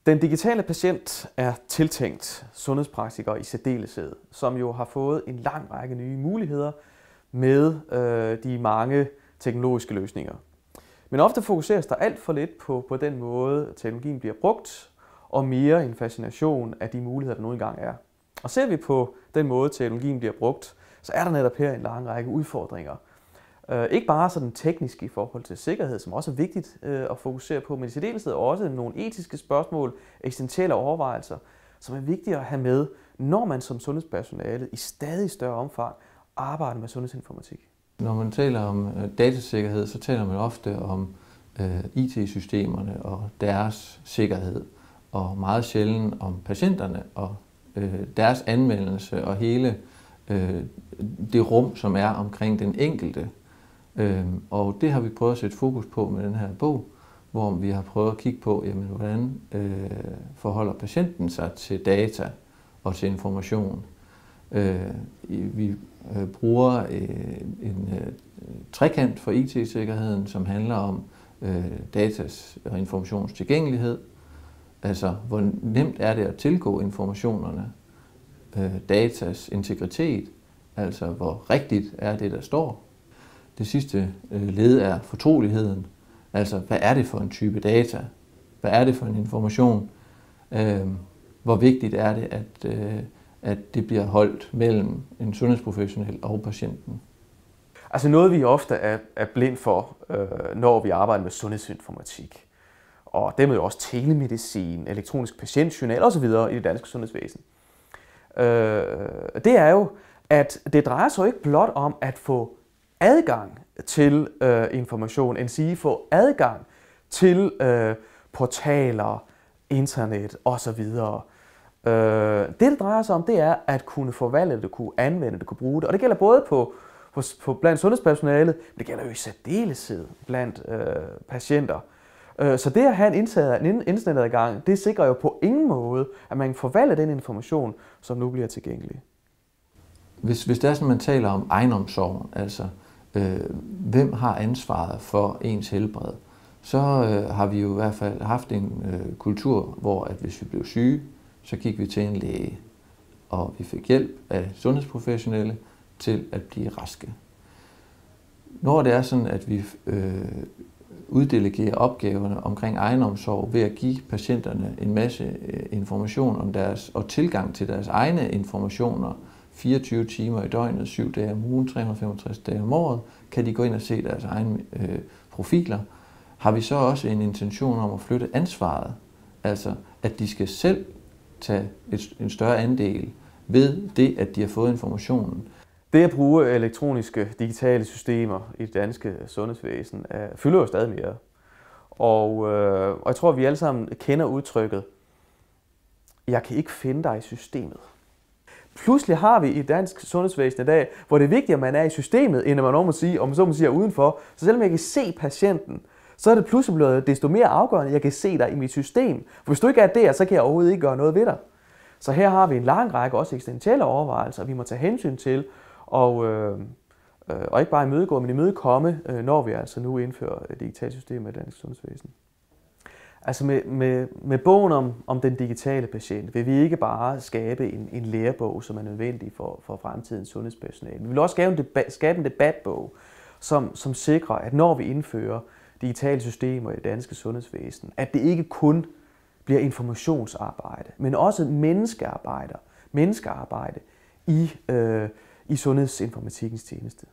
Den digitale patient er tiltænkt sundhedspraktikere i særdeleshed, som jo har fået en lang række nye muligheder med de mange teknologiske løsninger. Men ofte fokuseres der alt for lidt på den måde, teknologien bliver brugt, og mere en fascination af de muligheder, der nu engang er. Og ser vi på den måde, teknologien bliver brugt, så er der netop her en lang række udfordringer. Ikke bare sådan teknisk i forhold til sikkerhed, som også er vigtigt at fokusere på, men i særdeleshed også nogle etiske spørgsmål, eksistentielle overvejelser, som er vigtige at have med, når man som sundhedspersonale i stadig større omfang arbejder med sundhedsinformatik. Når man taler om datasikkerhed, så taler man ofte om IT-systemerne og deres sikkerhed, og meget sjældent om patienterne og deres anvendelse og hele det rum, som er omkring den enkelte. Og det har vi prøvet at sætte fokus på med den her bog, hvor vi har prøvet at kigge på, jamen, hvordan forholder patienten sig til data og til information. Vi bruger en trekant for IT-sikkerheden, som handler om datas og informations tilgængelighed. Altså, hvor nemt er det at tilgå informationerne, datas integritet, altså hvor rigtigt er det, der står. Det sidste led er fortroligheden, altså hvad er det for en type data, hvad er det for en information, hvor vigtigt er det, at det bliver holdt mellem en sundhedsprofessionel og patienten. Altså noget, vi ofte er blind for, når vi arbejder med sundhedsinformatik, og dermed også telemedicin, elektronisk patientjournal osv. i det danske sundhedsvæsen, det er jo, at det drejer sig ikke blot om at få adgang til information, end sige få adgang til portaler, internet osv. Det drejer sig om, det er at kunne forvalte det, kunne anvende det, kunne bruge det. Og det gælder både blandt sundhedspersonalet, men det gælder jo i særdeleshed blandt patienter. Så det at have en internetadgang, det sikrer jo på ingen måde, at man kan forvalte den information, som nu bliver tilgængelig. Hvis det er sådan, man taler om egenomsorgen, altså hvem har ansvaret for ens helbred, så har vi jo i hvert fald haft en kultur, hvor at hvis vi blev syge, så gik vi til en læge, og vi fik hjælp af sundhedsprofessionelle til at blive raske. Når det er sådan, at vi uddelegerer opgaverne omkring egenomsorg ved at give patienterne en masse information om deres og tilgang til deres egne informationer 24 timer i døgnet, 7 dage om ugen, 365 dage om året, kan de gå ind og se deres egne profiler. Har vi så også en intention om at flytte ansvaret, altså at de skal selv tage en større andel ved det, at de har fået informationen. Det at bruge elektroniske digitale systemer i det danske sundhedsvæsen fylder jo stadig mere. Og jeg tror, at vi alle sammen kender udtrykket, jeg kan ikke finde dig i systemet. Pludselig har vi i dansk sundhedsvæsen i dag, hvor det er vigtigt, at man er i systemet, end at man må sige, om så må sige, er udenfor. Så selvom jeg kan se patienten, så er det pludselig blevet desto mere afgørende, at jeg kan se dig i mit system. For hvis du ikke er der, så kan jeg overhovedet ikke gøre noget ved dig. Så her har vi en lang række også eksistentielle overvejelser, vi må tage hensyn til, og ikke bare imødegå, men imødekomme, når vi altså nu indfører digitale systemer i dansk sundhedsvæsen. Altså med bogen om den digitale patient vil vi ikke bare skabe en lærebog, som er nødvendig for fremtidens sundhedspersonale. Vi vil også skabe en debatbog, som sikrer, at når vi indfører digitale systemer i det danske sundhedsvæsen, at det ikke kun bliver informationsarbejde, men også menneskearbejde i sundhedsinformatikkens tjeneste.